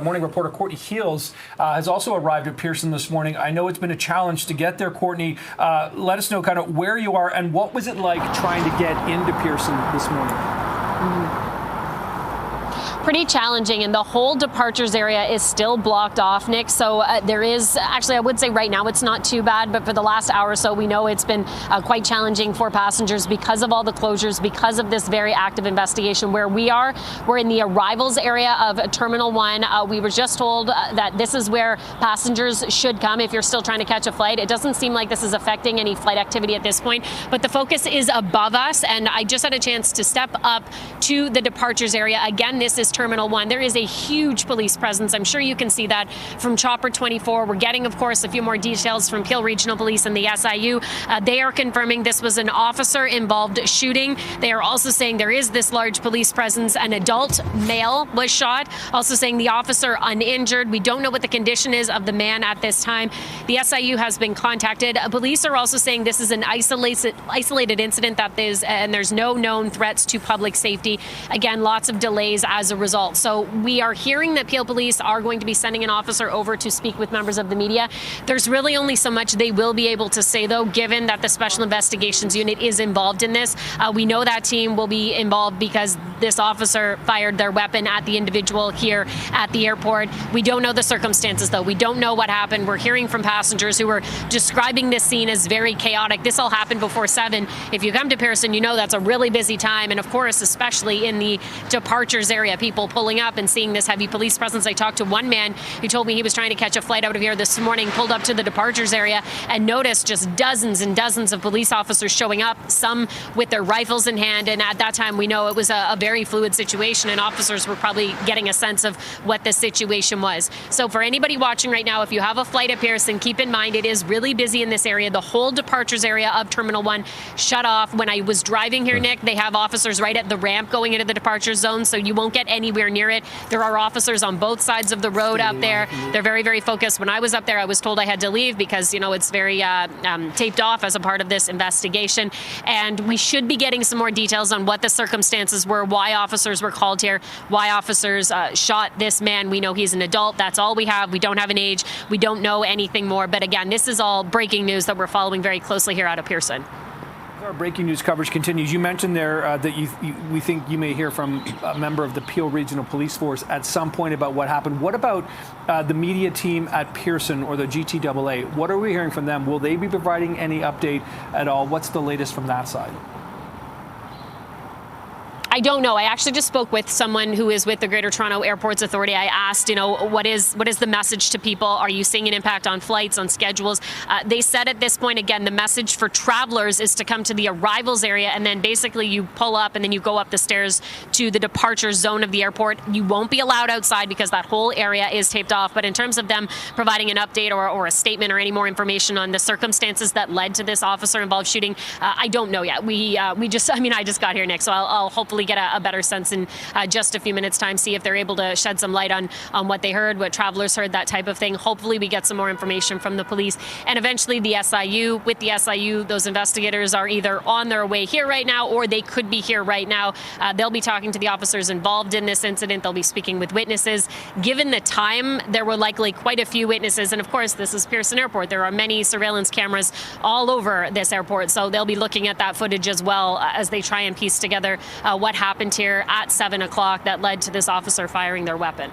morning reporter Courtney has also arrived at Pearson this morning. I know it's been a challenge to get there, Courtney. Let us know kind of where you are and what was it like trying to get into Pearson this morning? Pretty challenging, and the whole departures area is still blocked off, Nick. So there is, actually, I would say right now it's not too bad, but for the last hour or so, we know it's been quite challenging for passengers because of all the closures, because of this very active investigation. Where we are, we're in the arrivals area of Terminal 1. We were just told that this is where passengers should come if you're still trying to catch a flight. It doesn't seem like this is affecting any flight activity at this point, but the focus is above us, and I just had a chance to step up to the departures area. Again, this is Terminal 1. There is a huge police presence. I'm sure you can see that from Chopper 24. We're getting, of course, a few more details from Peel Regional Police and the SIU. They are confirming this was an officer-involved shooting. They are also saying there is this large police presence. An adult male was shot, also saying the officer uninjured. We don't know what the condition is of the man at this time. The SIU has been contacted. Police are also saying this is an isolated incident, and there's no known threats to public safety. Again, lots of delays as a result. So we are hearing that Peel Police are going to be sending an officer over to speak with members of the media. There's really only so much they will be able to say, though, given that the Special Investigations Unit is involved in this. We know that team will be involved because this officer fired their weapon at the individual here at the airport. We don't know the circumstances, though. We don't know what happened. We're hearing from passengers who are describing this scene as very chaotic. This all happened before 7. If you come to Pearson, you know that's a really busy time. And of course, especially in the departures area, people pulling up and seeing this heavy police presence. I talked to one man who told me he was trying to catch a flight out of here this morning, pulled up to the departures area and noticed just dozens and dozens of police officers showing up, some with their rifles in hand. And at that time, we know it was a very fluid situation, and officers were probably getting a sense of what the situation was. So for anybody watching right now, if you have a flight at Pearson, keep in mind it is really busy in this area. The whole departures area of Terminal 1 shut off. When I was driving here, Nick, they have officers right at the ramp going into the departure zone, so you won't get anywhere near it. There are officers on both sides of the road out there. They're very, very focused. When I was up there, I was told I had to leave because, you know, it's very taped off as a part of this investigation. And we should be getting some more details on what the circumstances were, why officers were called here, why officers shot this man. We know he's an adult. That's all we have. We don't have an age. We don't know anything more. But again, this is all breaking news that we're following very closely here out of Pearson. Our breaking news coverage continues. You mentioned there that we think you may hear from a member of the Peel Regional Police Force at some point about what happened. What about the media team at Pearson or the GTAA? What are we hearing from them? Will they be providing any update at all? What's the latest from that side? I don't know. I actually just spoke with someone who is with the Greater Toronto Airports Authority. I asked, you know, what is the message to people? Are you seeing an impact on flights, on schedules? They said at this point, again, the message for travelers is to come to the arrivals area, and then basically you pull up and then you go up the stairs to the departure zone of the airport. You won't be allowed outside because that whole area is taped off. But in terms of them providing an update or a statement or any more information on the circumstances that led to this officer-involved shooting, I don't know yet. I just got here, Nick, so I'll hopefully get a better sense in just a few minutes' time, see if they're able to shed some light on what they heard, what travelers heard, that type of thing. Hopefully we get some more information from the police and eventually the SIU. With the SIU, those investigators are either on their way here right now or they could be here right now. They'll be talking to the officers involved in this incident. They'll be speaking with witnesses. Given the time, there were likely quite a few witnesses. And of course, this is Pearson Airport. There are many surveillance cameras all over this airport. So they'll be looking at that footage as well as they try and piece together what happened here at 7 o'clock that led to this officer firing their weapon.